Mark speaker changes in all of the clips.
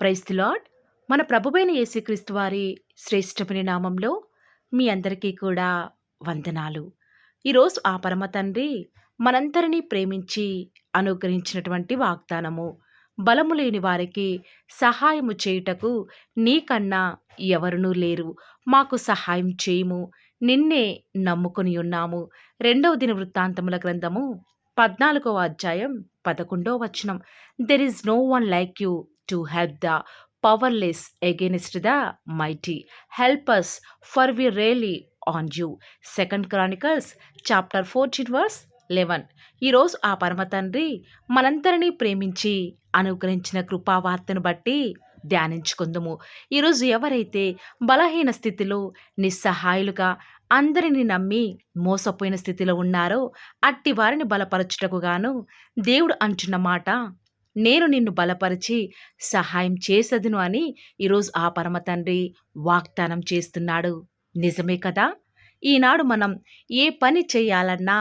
Speaker 1: Praise the lord. మన ప్రభువైన యేసుక్రీస్తు వారి శ్రేష్టమైన నామంలో మీ అందరికీ కూడా వందనాలు. ఈరోజు ఆ పరమ తండ్రి మనందరినీ ప్రేమించి అనుగ్రహించినటువంటి వాగ్దానము. బలము లేని వారికి సహాయము చేయుటకు నీకన్నా ఎవరునూ లేరు. మాకు సహాయం చేయుము. నిన్నే నమ్ముకొని ఉన్నాము. 2వ దినవృత్తాంతముల గ్రంథము 14వ అధ్యాయం 11వ వచనం. There is no one like you to help the powerless against the mighty. Help us, for we rely on you. 2 Chronicles chapter 14 verse 11. ఈరోజు ఆ పరమ తండ్రి మనందరినీ ప్రేమించి అనుగ్రహించిన కృపావార్తను బట్టి ధ్యానించుకుందుము. ఈరోజు ఎవరైతే బలహీన స్థితిలో నిస్సహాయులుగా అందరిని నమ్మి మోసపోయిన స్థితిలో ఉన్నారో అట్టి వారిని బలపరచుటకు గాను దేవుడు అంటున్న మాట, నేను నిన్ను బలపరిచి సహాయం చేసదును అని ఈరోజు ఆ పరమ తండ్రి వాగ్దానం చేస్తున్నాడు. నిజమే కదా? ఈనాడు మనం ఏ పని చేయాలన్నా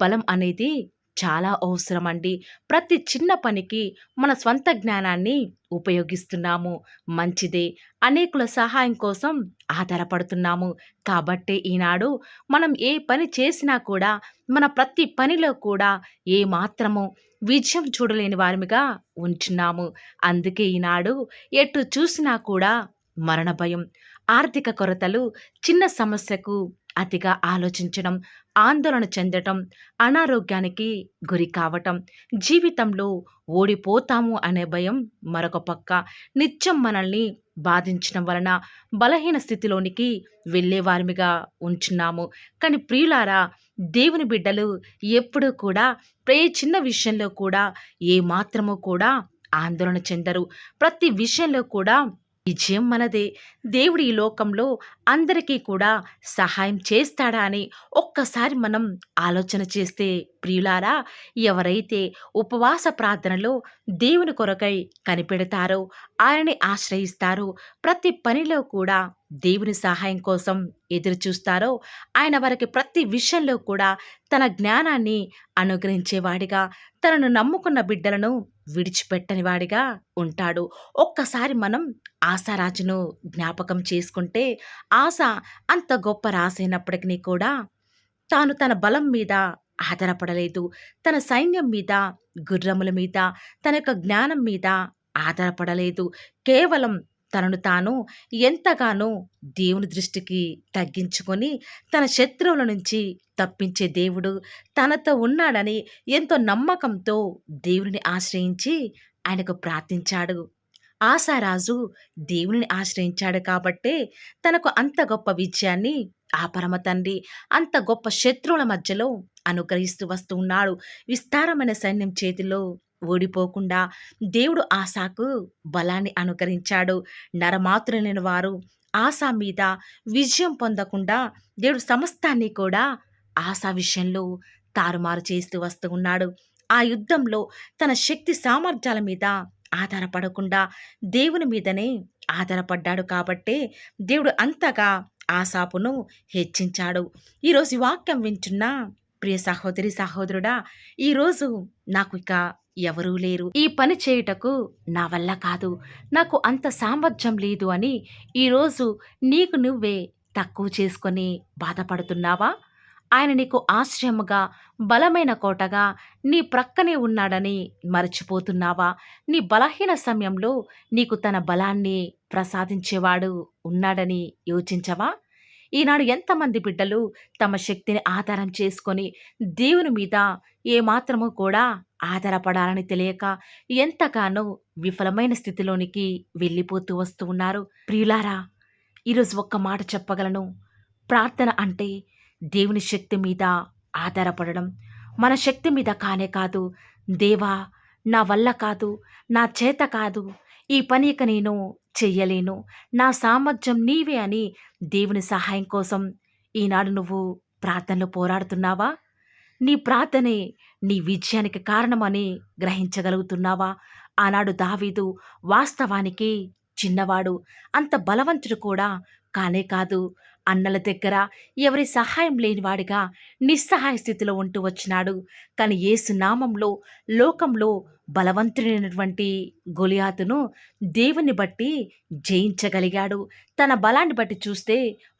Speaker 1: బలం అనేది చాలా అవసరమండి. ప్రతి చిన్న పనికి మన స్వంత జ్ఞానాన్ని ఉపయోగిస్తున్నాము. మంచిదే. అనేకుల సహాయం కోసం ఆధారపడుతున్నాము. కాబట్టే ఈనాడు మనం ఏ పని చేసినా కూడా మన ప్రతి పనిలో కూడా ఏ మాత్రము విజయం చూడలేని వారిగా ఉంటున్నాము. అందుకే ఈనాడు ఎటు చూసినా కూడా మరణ భయం, ఆర్థిక కొరతలు, చిన్న సమస్యకు అతిగా ఆలోచించడం, ఆందోళన చెందటం, అనారోగ్యానికి గురి కావటం, జీవితంలో ఓడిపోతాము అనే భయం మరొక పక్క నిత్యం మనల్ని బాధించడం వలన బలహీన స్థితిలోనికి వెళ్ళేవారిగా ఉంచున్నాము. కానీ ప్రియులారా, దేవుని బిడ్డలు ఎప్పుడూ కూడా చిన్న విషయంలో కూడా ఏ మాత్రము కూడా ఆందోళన చెందరు. ప్రతి విషయంలో కూడా విజయం మనదే. దేవుడు ఈ లోకంలో అందరికీ కూడా సహాయం చేస్తాడా అని ఒక్కసారి మనం ఆలోచన చేస్తే ప్రియులారా, ఎవరైతే ఉపవాస ప్రార్థనలో దేవుని కొరకై కనిపెడతారో, ఆయనని ఆశ్రయిస్తారో, ప్రతి పనిలో కూడా దేవుని సహాయం కోసం ఎదురు చూస్తారో, ఆయన వారికి ప్రతి విషయంలో కూడా తన జ్ఞానాన్ని అనుగ్రహించేవాడిగా, తనను నమ్ముకున్న బిడ్డలను విడిచిపెట్టని వాడిగా ఉంటాడు. ఒక్కసారి మనం ఆశారాజును జ్ఞాపకం చేసుకుంటే, ఆశ అంత గొప్ప రాసైనప్పటికీ కూడా తాను తన బలం మీద ఆధారపడలేదు. తన సైన్యం మీద, గుర్రముల మీద, తన యొక్క జ్ఞానం మీద ఆధారపడలేదు. కేవలం తనను తాను ఎంతగానో దేవుని దృష్టికి తగ్గించుకొని తన శత్రువుల నుంచి తప్పించే దేవుడు తనతో ఉన్నాడని ఎంతో నమ్మకంతో దేవుని ఆశ్రయించి ఆయనకు ప్రార్థించాడు. ఆశారాజు దేవుని ఆశ్రయించాడు కాబట్టే తనకు అంత గొప్ప విజయాన్ని ఆ పరమ తండ్రి అంత గొప్ప శత్రువుల మధ్యలో అనుగ్రహిస్తూ వస్తూ ఉన్నాడు. విస్తారమైన సైన్యం చేతిలో ఓడిపోకుండా దేవుడు ఆశాకు బలాన్ని అనుగ్రహించాడు. నరమాతృలైన వారు ఆశా మీద విజయం పొందకుండా దేవుడు సమస్తాన్ని కూడా ఆశా విషయంలో తారుమారు చేస్తూ వస్తూ ఉన్నాడు. ఆ యుద్ధంలో తన శక్తి సామర్థ్యాల మీద ఆధారపడకుండా దేవుని మీదనే ఆధారపడ్డాడు కాబట్టే దేవుడు అంతగా ఆశాపును హెచ్చించాడు. ఈరోజు ఈ వాక్యం వింటున్న ప్రియ సహోదరి సహోదరుడా, ఈరోజు నాకు ఇక ఎవరూ లేరు, ఈ పని చేయుటకు నా వల్ల కాదు, నాకు అంత సామర్థ్యం లేదు అని ఈరోజు నీకు నువ్వే తక్కువ చేసుకొని బాధపడుతున్నావా? ఆయన నీకు ఆశ్రయముగా, బలమైన కోటగా నీ ప్రక్కనే ఉన్నాడని మరచిపోతున్నావా? నీ బలహీన సమయంలో నీకు తన బలాన్ని ప్రసాదించేవాడు ఉన్నాడని యోచించవా? ఈనాడు ఎంతమంది బిడ్డలు తమ శక్తిని ఆధారం చేసుకొని దేవుని మీద ఏమాత్రము కూడా ఆధారపడాలని తెలియక ఎంతగానో విఫలమైన స్థితిలోనికి వెళ్ళిపోతూ వస్తూ ఉన్నారు. ప్రియులారా, ఈరోజు ఒక్క మాట చెప్పగలను. ప్రార్థన అంటే దేవుని శక్తి మీద ఆధారపడడం. మన శక్తి మీద కానే కాదు. దేవా, నా వల్ల కాదు, నా చేత కాదు, ఈ పని ఇక నేను చెయ్యలేను, నా సామర్థ్యం నీవే అని దేవుని సహాయం కోసం ఈనాడు నువ్వు ప్రార్థనలో పోరాడుతున్నావా? నీ ప్రార్థనే నీ విజయానికి కారణమని గ్రహించగలుగుతున్నావా? ఆనాడు దావీదు వాస్తవానికి చిన్నవాడు, అంత బలవంతుడు కూడా కానే కాదు. అన్నల దగ్గర ఎవరి సహాయం లేనివాడిగా నిస్సహాయ స్థితిలో ఉంటూ వచ్చినాడు. కానీ యేసు నామంలో లోకంలో బలవంతుడైనటువంటి గొలియాతును దేవుని బట్టి జయించగలిగాడు. తన బలాన్ని బట్టి చూస్తే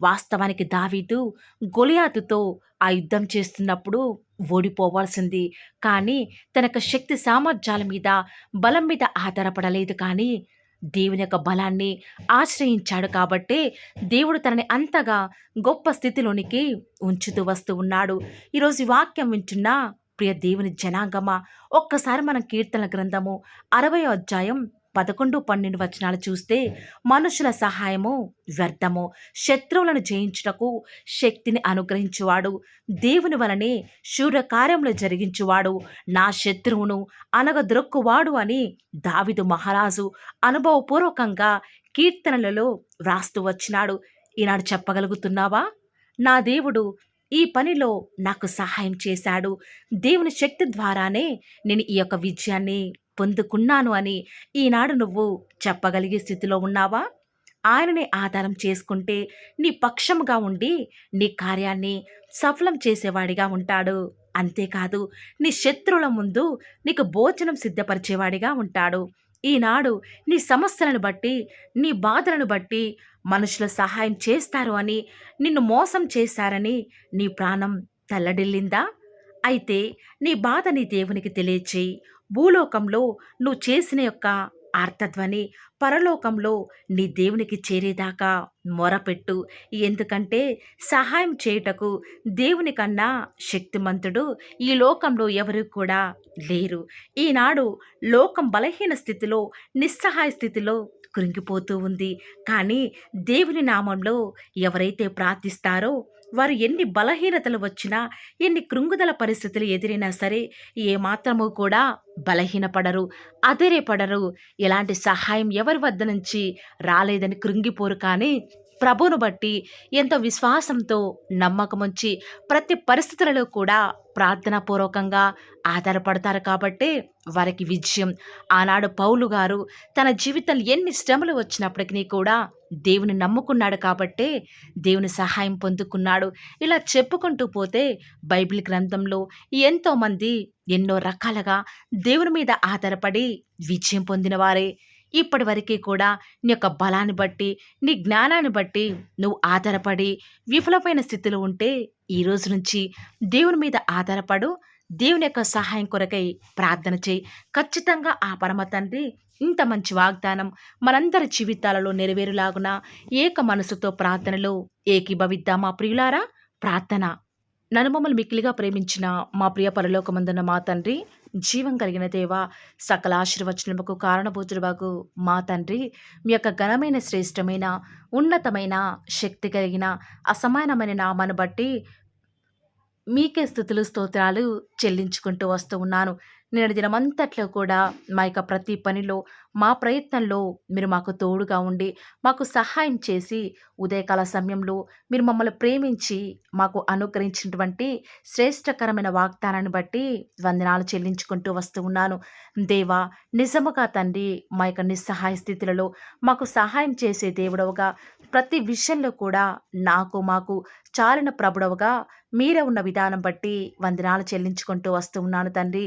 Speaker 1: వాస్తవానికి దావీదు గొలియాతుతో ఆ యుద్ధం చేస్తున్నప్పుడు ఓడిపోవాల్సింది. కానీ తన యొక్క శక్తి సామర్థ్యాల మీద, బలం మీద ఆధారపడలేదు కానీ దేవుని యొక్క బలాన్ని ఆశ్రయించాడు కాబట్టే దేవుడు తనని అంతగా గొప్ప స్థితిలోనికి ఉంచుతూ వస్తూ ఉన్నాడు. ఈరోజు ఈ వాక్యం వింటున్న ప్రియ దేవుని జనాంగమా, ఒక్కసారి మనం కీర్తనల గ్రంథము 60వ అధ్యాయం 11, 12 వచనాలు చూస్తే, మనుషుల సహాయము వ్యర్థము, శత్రువులను జయించుటకు శక్తిని అనుగ్రహించువాడు, దేవుని వలనే శూరకార్యములు జరిగించువాడు, నా శత్రువును అనగదొరక్కువాడు అని దావీదు మహారాజు అనుభవపూర్వకంగా కీర్తనలలో వ్రాస్తూ వచ్చినాడు. ఈనాడు చెప్పగలుగుతున్నావా? నా దేవుడు ఈ పనిలో నాకు సహాయం చేశాడు. దేవుని శక్తి ద్వారానే నేను ఈ యొక్క విజయాన్ని పొందుకున్నాను అని ఈనాడు నువ్వు చెప్పగలిగే స్థితిలో ఉన్నావా? ఆయననే ఆధారం చేసుకుంటే నీ పక్షముగా ఉండి నీ కార్యాన్ని సఫలం చేసేవాడిగా ఉంటాడు. అంతేకాదు, నీ శత్రువుల ముందు నీకు భోజనం సిద్ధపరిచేవాడిగా ఉంటాడు. ఈనాడు నీ సమస్యలను బట్టి, నీ బాధలను బట్టి మనుషుల సహాయం చేస్తారు అని, నిన్ను మోసం చేశారని నీ ప్రాణం తల్లడిల్లిందా? అయితే నీ బాధ నీ దేవునికి తెలియచేయి. భూలోకంలో నువ్వు చేసిన యొక్క ఆర్తధ్వని పరలోకంలో నీ దేవునికి చేరేదాకా మొరపెట్టు. ఎందుకంటే సహాయం చేయుటకు దేవుని కన్నా శక్తిమంతుడు ఈ లోకంలో ఎవరు కూడా లేరు. ఈనాడు లోకం బలహీన స్థితిలో, నిస్సహాయ స్థితిలో కృంగిపోతూ ఉంది. కానీ దేవుని నామంలో ఎవరైతే ప్రార్థిస్తారో వారు ఎన్ని బలహీనతలు వచ్చినా, ఎన్ని కృంగుదల పరిస్థితులు ఎదిరినా సరే ఏమాత్రము కూడా బలహీనపడరు, అదిరేపడరు. ఎలాంటి సహాయం ఎవరి వద్ద నుంచి రాలేదని కృంగిపోరు. కానీ ప్రభువును బట్టి ఎంతో విశ్వాసంతో నమ్మకముంచి ప్రతి పరిస్థితులలో కూడా ప్రార్థనాపూర్వకంగా ఆధారపడతారు కాబట్టే వారికి విజయం. ఆనాడు పౌలు గారు తన జీవితంలో ఎన్ని శ్రమలు వచ్చినప్పటికీ కూడా దేవుని నమ్ముకున్నాడు కాబట్టే దేవుని సహాయం పొందుకున్నాడు. ఇలా చెప్పుకుంటూ పోతే బైబిల్ గ్రంథంలో ఎంతోమంది ఎన్నో రకాలుగా దేవుని మీద ఆధారపడి విజయం పొందిన వారే. ఇప్పటి వరకే కూడా నీ యొక్క బలాన్ని బట్టి, నీ జ్ఞానాన్ని బట్టి నువ్వు ఆధారపడి విఫలమైన స్థితిలో ఉంటే ఈ రోజు నుంచి దేవుని మీద ఆధారపడు. దేవుని యొక్క సహాయం కొరకై ప్రార్థన చేయి. ఖచ్చితంగా ఆ పరమ తండ్రి ఇంత మంచి వాగ్దానం మనందరి జీవితాలలో నెరవేరులాగున ఏక మనసుతో ప్రార్థనలో ఏకీభవిద్దాం. మా ప్రియులారా, ప్రార్థన. నన్ను మమ్మల్ని మిక్కిలిగా ప్రేమించిన మా ప్రియ పరలోకమందున్న మా తండ్రి, జీవం కలిగిన దేవ, సకల ఆశీర్వచనముకు కారణభూతుడువగు మా తండ్రి, మీ యొక్క ఘనమైన, శ్రేష్టమైన, ఉన్నతమైన, శక్తి కలిగిన, అసమానమైన నామాన్ని బట్టి మీకే స్తుతులు, స్తోత్రాలు చెల్లించుకుంటూ వస్తూ ఉన్నాను. నేడు దినమంతట్లో కూడా మా యొక్క ప్రతి పనిలో, మా ప్రయత్నంలో మీరు మాకు తోడుగా ఉండి, మాకు సహాయం చేసి, ఉదయకాల సమయంలో మీరు మమ్మల్ని ప్రేమించి మాకు అనుగ్రహించినటువంటి శ్రేష్టకరమైన వాగ్దానాన్ని బట్టి వందనాలు చెల్లించుకుంటూ వస్తూ ఉన్నాను. దేవా, నిజముగా తండ్రి, మా యొక్క నిస్సహాయ స్థితులలో మాకు సహాయం చేసే దేవుడవుగా, ప్రతి విషయంలో కూడా మాకు చాలిన ప్రభుడవుగా మీరే ఉన్న విధానం బట్టి వందనాలు చెల్లించుకుంటూ వస్తూ ఉన్నాను తండ్రి.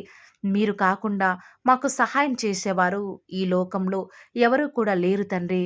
Speaker 1: మీరు కాకుండా మాకు సహాయం చేసేవారు ఈ లోకంలో ఎవరు కూడా లేరు తండ్రి.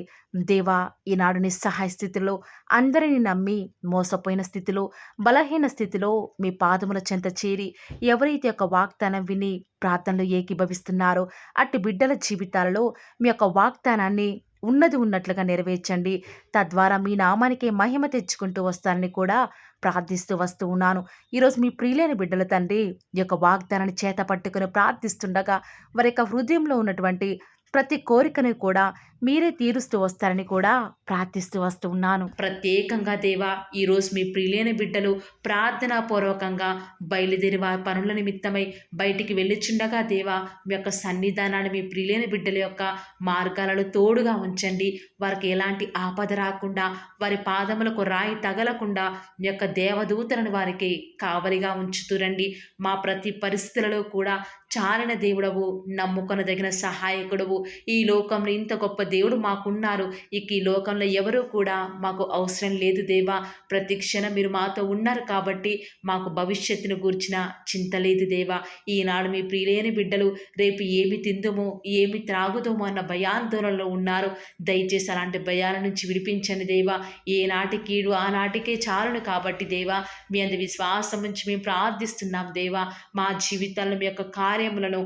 Speaker 1: దేవా, ఈనాడు నిస్సహాయ స్థితిలో అందరిని నమ్మి మోసపోయిన స్థితిలో, బలహీన స్థితిలో మీ పాదముల చెంత చేరి ఎవరైతే యొక్క వాగ్దానం విని ప్రార్థనలు ఏకీభవిస్తున్నారో అట్టి బిడ్డల జీవితాలలో మీ యొక్క వాగ్దానాన్ని ఉన్నది ఉన్నట్లుగా నెరవేర్చండి. తద్వారా మీ నామానికే మహిమ తెచ్చుకుంటూ వస్తానని కూడా ప్రార్థిస్తూ వస్తూ ఉన్నాను. ఈరోజు మీ ప్రియులైన బిడ్డల తండ్రి ఈ యొక్క వాగ్దానాన్ని చేత పట్టుకుని ప్రార్థిస్తుండగా వారి యొక్క హృదయంలో ఉన్నటువంటి ప్రతి కోరికను కూడా మీరే తీరుస్తూ వస్తారని కూడా ప్రార్థిస్తూ వస్తూ ఉన్నాను. ప్రత్యేకంగా దేవా, ఈరోజు మీ ప్రియులైన బిడ్డలు ప్రార్థనాపూర్వకంగా బయలుదేరి వారి పనుల నిమిత్తమై బయటికి వెళ్ళిచుండగా దేవా, మీ యొక్క సన్నిధానాన్ని మీ ప్రియులైన బిడ్డల యొక్క మార్గాలలో తోడుగా ఉంచండి. వారికి ఎలాంటి ఆపద రాకుండా, వారి పాదములకు రాయి తగలకుండా మీ యొక్క దేవదూతలను వారికి కావలిగా ఉంచుతురండి. మా ప్రతి పరిస్థితులలో కూడా చాలిన దేవుడవు, నమ్ముకొనదగిన సహాయకుడవు, ఈ లోకంలో ఇంత గొప్ప దేవుడు మాకున్నారు. ఇక ఈ లోకంలో ఎవరూ కూడా మాకు అవసరం లేదు దేవా. ప్రతి క్షణం మీరు మాతో ఉన్నారు కాబట్టి మాకు భవిష్యత్తును గూర్చిన చింత లేదు దేవా. ఈనాడు మీ ప్రియులైన బిడ్డలు రేపు ఏమి తిందుమో ఏమి త్రాగుదామో అన్న భయాందోళనలో ఉన్నారు. దయచేసి అలాంటి భయాల నుంచి విడిపించండి దేవా. ఏనాటి కీడు ఆనాటికే చాలును కాబట్టి దేవా, మీ అందు విశ్వాసం నుంచి మేము ప్రార్థిస్తున్నాం దేవా. మా జీవితాల్లో మీ యొక్క కార్యములను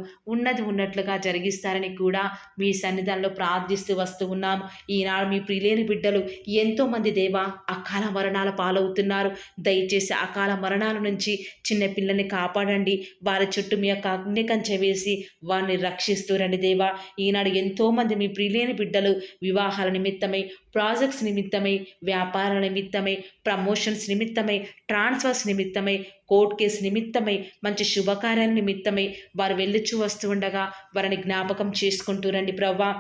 Speaker 1: ఉన్నట్లుగా జరిగిస్తారని కూడా మీ సన్నిధానంలో ప్రార్థిస్తూ వస్తూ ఉన్నాం. ఈనాడు మీ ప్రియులైన బిడ్డలు ఎంతోమంది దేవా అకాల మరణాల పాలవుతున్నారు. దయచేసి అకాల మరణాల నుంచి చిన్న పిల్లల్ని కాపాడండి. వారి చుట్టూ మీ యొక్క అగ్ని కంచె వేసి వారిని రక్షిస్తూ రండి దేవా. ఈనాడు ఎంతోమంది మీ ప్రియులైన బిడ్డలు వివాహాల నిమిత్తమై, ప్రాజెక్ట్స్ నిమిత్తమై, వ్యాపారాల నిమిత్తమై, ప్రమోషన్స్ నిమిత్తమై, ట్రాన్స్ఫర్స్ నిమిత్తమై, కోర్టు కేసు నిమిత్తమై, మంచి శుభకార్యాల నిమిత్తమై వారు వెళ్ళుచూ వస్తూ ఉండగా వారిని జ్ఞాపకం చేసుకుంటూ రండి ప్రవ్వా.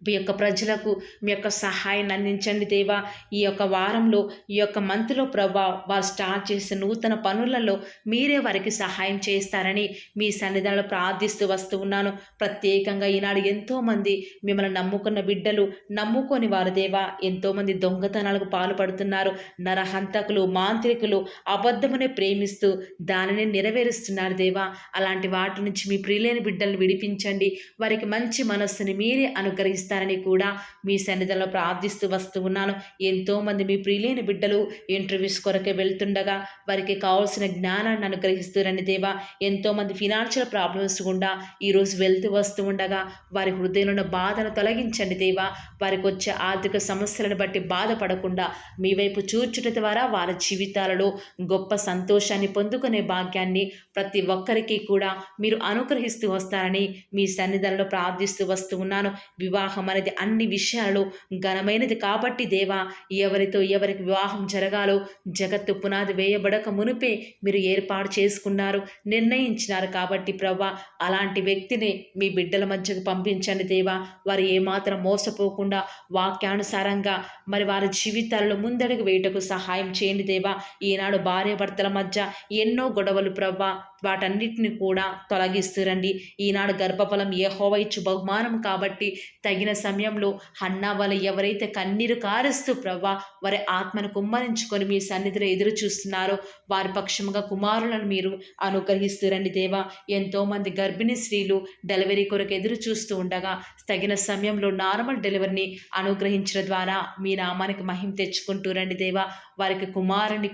Speaker 1: మీ యొక్క ప్రజలకు మీ యొక్క సహాయాన్ని అందించండి దేవా. ఈ యొక్క వారంలో, ఈ యొక్క మంత్లో ప్రభా, వారు స్టార్ట్ చేసే నూతన పనులలో మీరే వారికి సహాయం చేస్తారని మీ సన్నిధానంలో ప్రార్థిస్తూ వస్తూ ఉన్నాను. ప్రత్యేకంగా ఈనాడు ఎంతోమంది మిమ్మల్ని నమ్ముకున్న బిడ్డలు, నమ్ముకొని వారు దేవా ఎంతోమంది దొంగతనాలకు పాల్పడుతున్నారు. నరహంతకులు, మాంత్రికులు అబద్ధమునే ప్రేమిస్తూ దానిని నెరవేరుస్తున్నారు దేవా. అలాంటి వాటి నుంచి మీ ప్రియులైన బిడ్డలను విడిపించండి. వారికి మంచి మనస్సుని మీరే అనుగ్రహిస్తారు ని కూడా మీ సన్నిధిలో ప్రార్థిస్తూ వస్తూ ఉన్నాను. ఎంతోమంది మీ ప్రియులైన బిడ్డలు ఇంటర్వ్యూస్ కొరకే వెళ్తుండగా వారికి కావాల్సిన జ్ఞానాన్ని అనుగ్రహిస్తురండి దేవా. ఎంతోమంది ఫినాన్షియల్ ప్రాబ్లమ్స్ గుండా ఈరోజు వెళ్తూ వస్తూ ఉండగా వారి హృదయంలో బాధను తొలగించండి దేవా. వారికి వచ్చే ఆర్థిక సమస్యలను బట్టి బాధపడకుండా మీ వైపు చూచుట ద్వారా వారి జీవితాలలో గొప్ప సంతోషాన్ని పొందుకునే భాగ్యాన్ని ప్రతి ఒక్కరికి కూడా మీరు అనుగ్రహిస్తూ వస్తారని మీ సన్నిధిలో ప్రార్థిస్తూ వస్తూ ఉన్నాను. వివాహం అనేది అన్ని విషయాలలో ఘనమైనది కాబట్టి దేవా, ఎవరికి వివాహం జరగాలో జగత్తు పునాది వేయబడక మునిపే మీరు ఏర్పాటు చేసుకున్నారు, నిర్ణయించినారు కాబట్టి ప్రభా, అలాంటి వ్యక్తిని మీ బిడ్డల మధ్యకు పంపించండి దేవా. వారు ఏమాత్రం మోసపోకుండా వాక్యానుసారంగా మరి వారి జీవితాల్లో ముందడుగు వేయటకు సహాయం చేయండి దేవా. ఈనాడు భార్యాభర్తల మధ్య ఎన్నో గొడవలు ప్రభా, వాటన్నిటిని కూడా తొలగిస్తురండి. ఈనాడు గర్భఫలం యెహోవా ఇచ్చు బహుమానం కాబట్టి తగిన సమయంలో హన్నా వల్ల ఎవరైతే కన్నీరు కారుస్తూ ప్రభా వారి ఆత్మను కుమ్మరించుకొని మీ సన్నిధిలో ఎదురు చూస్తున్నారో వారి పక్షముగా కుమారులను మీరు అనుగ్రహిస్తురండి దేవా. ఎంతోమంది గర్భిణీ స్త్రీలు డెలివరీ కొరకు ఎదురు చూస్తూ ఉండగా తగిన సమయంలో నార్మల్ డెలివరీని అనుగ్రహించడం ద్వారా మీ నామానికి మహిమ తెచ్చుకుంటూ రండి దేవా. వారికి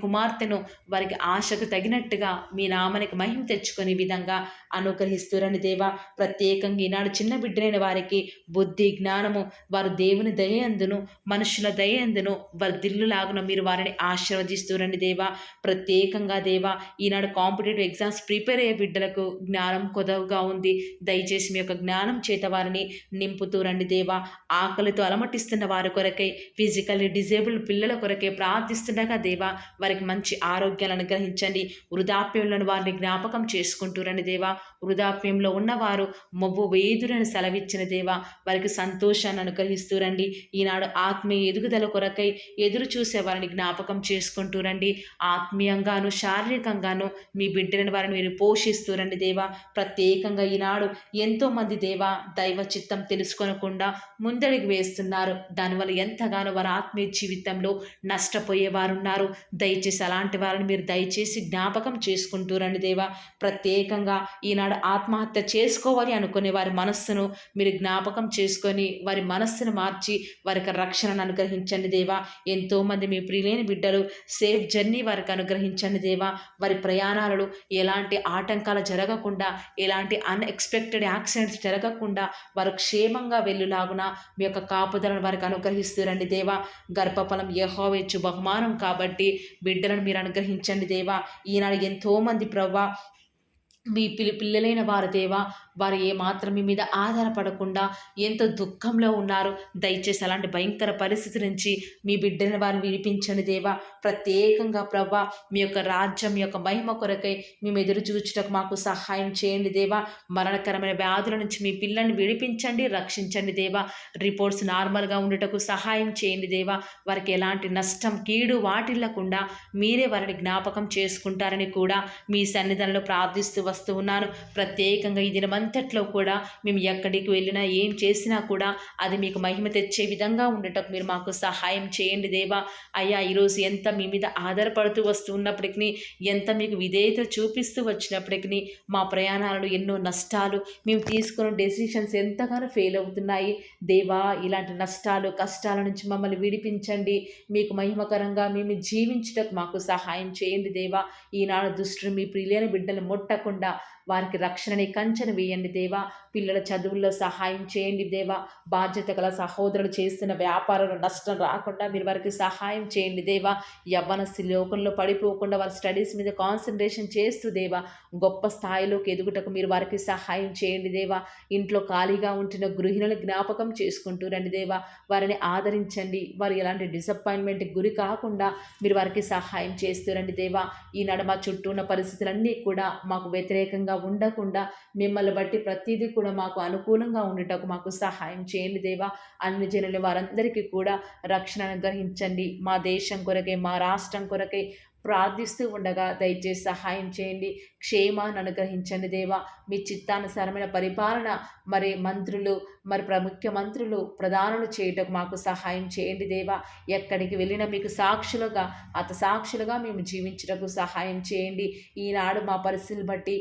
Speaker 1: కుమార్తెను వారికి ఆశకు తగినట్టుగా మీ నామానికి మహిమ తెచ్చుకునే విధంగా అనుగ్రహిస్తురండి దేవా. ప్రత్యేకంగా ఈనాడు చిన్న బిడ్డలైన వారికి బుద్ధి, జ్ఞానము, వారు దేవుని దయందును మనుషుల దయందును వర్ధిల్లులాగున మీరు వారిని ఆశీర్వదిస్తురండి దేవా. ప్రత్యేకంగా దేవా, ఈనాడు కాంపిటేటివ్ ఎగ్జామ్స్ ప్రిపేర్ అయ్యే బిడ్డలకు జ్ఞానం కొదవగా ఉంది. దయచేసి మీ యొక్క జ్ఞానం చేత వారిని నింపుతూ రండి దేవా. ఆకలితో అలమటిస్తున్న వారి కొరకై, ఫిజికల్లీ డిజేబుల్డ్ పిల్లల కొరకై ప్రార్థిస్తుండగా దేవా వారికి మంచి ఆరోగ్యాలను అనుగ్రహించండి. వృద్ధాప్యంలో వారిని జ్ఞాపకం చేసుకుంటూ రండి దేవా. వృద్ధాప్యంలో ఉన్నవారు మొవ్వు వేదురని సెలవిచ్చిన దేవా వారికి సంతోషాన్ని అనుగ్రహిస్తూ రండి. ఈనాడు ఆత్మీయ ఎదుగుదల కొరకై ఎదురు చూసే వారిని జ్ఞాపకం చేసుకుంటూ రండి. ఆత్మీయంగాను శారీరకంగాను మీ బిడ్డలను వారిని మీరు పోషిస్తూ రండి దేవా. ప్రత్యేకంగా ఈనాడు ఎంతోమంది దేవా దైవ చిత్తం తెలుసుకోనకుండా ముందడుగు వేస్తున్నారు. దానివల్ల ఎంతగానో వారి ఆత్మీయ జీవితంలో నష్టపోయేవారు ఉన్నారు. దయచేసి అలాంటి వారిని మీరు దయచేసి జ్ఞాపకం చేసుకుంటూ రండి దేవా. ప్రత్యేకంగా ఈనాడు ఆత్మహత్య చేసుకోవాలి అనుకునే వారి మనస్సును మీరు జ్ఞాపకం చేసుకొని వారి మనస్సును మార్చి వారికి రక్షణను అనుగ్రహించండి దేవా. ఎంతోమంది మీ ప్రియులైన బిడ్డలు సేఫ్ జర్నీ వారికి అనుగ్రహించండి దేవా. వారి ప్రయాణాలలో ఎలాంటి ఆటంకాలు జరగకుండా, ఎలాంటి అన్ఎక్స్పెక్టెడ్ యాక్సిడెంట్స్ జరగకుండా వారు క్షేమంగా వెళ్ళులాగున మీ యొక్క కాపుదలను వారికి అనుగ్రహిస్తురండి దేవా. గర్భఫలం యెహోవా ఇచ్చు బహుమానం కాబట్టి బిడ్డలను మీరు అనుగ్రహించండి దేవా. ఈనాడు ఎంతోమంది ప్రవ్వా మీ పిల్లలైన వారు దేవా వారు ఏమాత్రం మీ మీద ఆధారపడకుండా ఎంతో దుఃఖంలో ఉన్నారు. దయచేసి అలాంటి భయంకర పరిస్థితి నుంచి మీ బిడ్డని వారిని విడిపించండి దేవా. ప్రత్యేకంగా ప్రభా మీ యొక్క రాజ్యం, మీ యొక్క మహిమ కొరకై మేము ఎదురు చూచుటకు మాకు సహాయం చేయండి దేవా. మరణకరమైన వ్యాధుల నుంచి మీ పిల్లల్ని విడిపించండి, రక్షించండి దేవా. రిపోర్ట్స్ నార్మల్గా ఉండటకు సహాయం చేయండి దేవా. వారికి ఎలాంటి నష్టం, కీడు వాటిల్లకుండా మీరే వారిని జ్ఞాపకం చేసుకుంటారని కూడా మీ సన్నిధానంలో ప్రార్థిస్తూ వస్తూ ఉన్నాను. ప్రత్యేకంగా ఈ దినమంతట్లో కూడా మేము ఎక్కడికి వెళ్ళినా ఏం చేసినా కూడా అది మీకు మహిమ తెచ్చే విధంగా ఉండటకు మీరు మాకు సహాయం చేయండి దేవా. అయ్యా, ఈరోజు ఎంత మీ మీద ఆధారపడుతూ వస్తూ ఉన్నప్పటికీ, ఎంత మీకు విధేయత చూపిస్తూ వచ్చినప్పటికీ మా ప్రయాణాలలో ఎన్నో నష్టాలు, మేము తీసుకున్న డెసిషన్స్ ఎంతగానో ఫెయిల్ అవుతున్నాయి దేవా. ఇలాంటి నష్టాలు కష్టాల నుంచి మమ్మల్ని విడిపించండి. మీకు మహిమకరంగా మేము జీవించుటకు మాకు సహాయం చేయండి దేవా. ఈనాడు దుష్టుడు మీ ప్రియులైన బిడ్డలు ముట్టకుండా వారికి రక్షణని కంచెను వేయండి దేవా. పిల్లల చదువుల్లో సహాయం చేయండి దేవా. బాధ్యత గల సహోదరులు చేస్తున్న వ్యాపారంలో నష్టం రాకుండా మీరు వారికి సహాయం చేయండి దేవా. యవ్వనస్తులు లోకంలో పడిపోకుండా వారి స్టడీస్ మీద కాన్సన్ట్రేషన్ చేస్తూ దేవా గొప్ప స్థాయిలోకి ఎదుగుటకు మీరు వారికి సహాయం చేయండి దేవా. ఇంట్లో ఖాళీగా ఉంటున్న గృహిణులు జ్ఞాపకం చేసుకుంటూ రండి దేవా. వారిని ఆదరించండి. వారు ఎలాంటి డిసప్పాయింట్మెంట్కి గురి కాకుండా మీరు వారికి సహాయం చేస్తూ రండి దేవా. ఈనాడు మా చుట్టూ ఉన్న పరిస్థితులన్నీ కూడా మాకు వ్యతిరేకంగా ఉండకుండా మిమ్మల్ని బట్టి ప్రతిదీ కూడా మాకు అనుకూలంగా ఉండటకు మాకు సహాయం చేయండి దేవా. అన్ని జనుల వారందరికీ కూడా రక్షణ అనుగ్రహించండి. మా దేశం కొరకే, మా రాష్ట్రం కొరకే ప్రార్థిస్తూ ఉండగా దయచేసి సహాయం చేయండి. క్షేమాన్ని అనుగ్రహించండి దేవా. మీ చిత్తానుసారమైన పరిపాలన మరి మంత్రులు, మరి ముఖ్యమంత్రులు, ప్రధానులు చేయటకు మాకు సహాయం చేయండి దేవా. ఎక్కడికి వెళ్ళినా మీకు సాక్షులుగా, సాక్షులుగా మేము జీవించటకు సహాయం చేయండి. ఈనాడు మా పరిస్థితులు బట్టి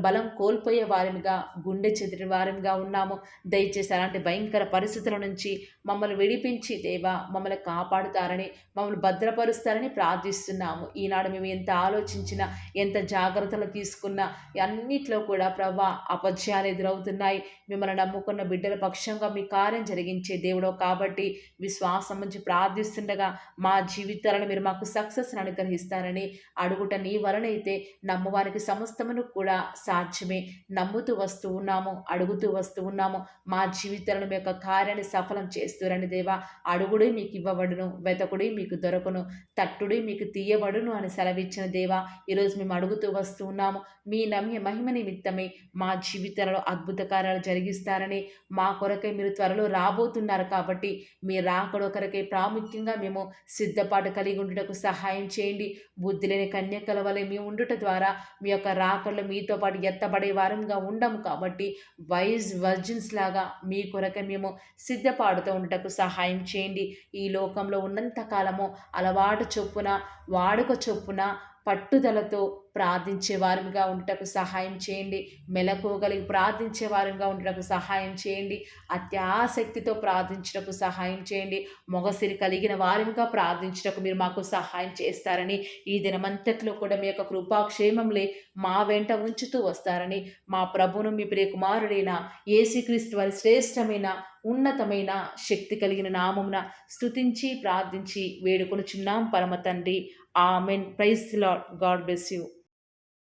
Speaker 1: బలం కోల్పోయే వారిగా, గుండె చెదిరిన వారిగా ఉన్నాము. దయచేసి అలాంటి భయంకర పరిస్థితుల నుంచి మమ్మల్ని విడిపించి దేవా మమ్మల్ని కాపాడుతారని, మమ్మల్ని భద్రపరుస్తారని ప్రార్థిస్తున్నాము. ఈనాడు మేము ఎంత ఆలోచించినా, ఎంత జాగ్రత్తలు తీసుకున్నా అన్నిట్లో కూడా ప్రభా అపజయాలు ఎదురవుతున్నాయి. మిమ్మల్ని నమ్ముకున్న బిడ్డల పక్షంగా మీ కార్యం జరిగించే దేవుడు కాబట్టి విశ్వాసం నుంచి ప్రార్థిస్తుండగా మా జీవితాలను మీరు మాకు సక్సెస్ని అనుగ్రహిస్తారని అడుగుట నీ వలనైతే నమ్మవారికి సమస్తమును కూడా సాధ్యమే. నమ్ముతూ వస్తూ ఉన్నాము, అడుగుతూ వస్తూ ఉన్నాము. మా జీవితాలను మీ యొక్క కార్యాన్ని సఫలం చేస్తూరండి దేవా. అడుగుడే మీకు ఇవ్వబడును, వెతకుడే మీకు దొరకను, తట్టుడే మీకు తీయబడును అని సెలవిచ్చిన దేవా. ఈరోజు మేము అడుగుతూ వస్తూ ఉన్నాము. మీ మహిమ నిమిత్తమే మా జీవితాలలో అద్భుత కార్యాలు జరిగిస్తారని, మా కొరకై మీరు త్వరలో రాబోతున్నారు కాబట్టి మీ రాకడ కొరకై ప్రాముఖ్యంగా మేము సిద్ధపాటు కలిగి ఉండుటకు సహాయం చేయండి. బుద్ధి లేని కన్యకల వలె మేము ఉండుట ద్వారా మీ యొక్క రాకడలో మీతో పాటు ఎత్తబడే వారంగా ఉండము కాబట్టి వైజ్ వర్జిన్స్ లాగా మీ కొరకై మేము సిద్ధపాడుతూ ఉండటకు సహాయం చేయండి. ఈ లోకంలో ఉన్నంత కాలము అలవాటు చొప్పున, వాడుక చొప్పున, పట్టుదలతో ప్రార్థించే వారిగా ఉండటకు సహాయం చేయండి. మెలకువగలిగి ప్రార్థించే వారిగా ఉండటకు సహాయం చేయండి. అత్యాసక్తితో ప్రార్థించటకు సహాయం చేయండి. మొగసిరి కలిగిన వారిగా ప్రార్థించటకు మీరు మాకు సహాయం చేస్తారని, ఈ దినమంతట్లో కూడా మీ యొక్క కృపాక్షేమంలే మా వెంట ఉంచుతూ వస్తారని, మా ప్రభువును మీ ప్రియ కుమారుడైన యేసుక్రీస్తు వారి శ్రేష్టమైన ఉన్నతమైన శక్తి కలిగిన నామమున స్తుతించి ప్రార్థించి వేడుకొనుచున్నాం పరమ తండ్రి. Amen. Praise the Lord. God bless you.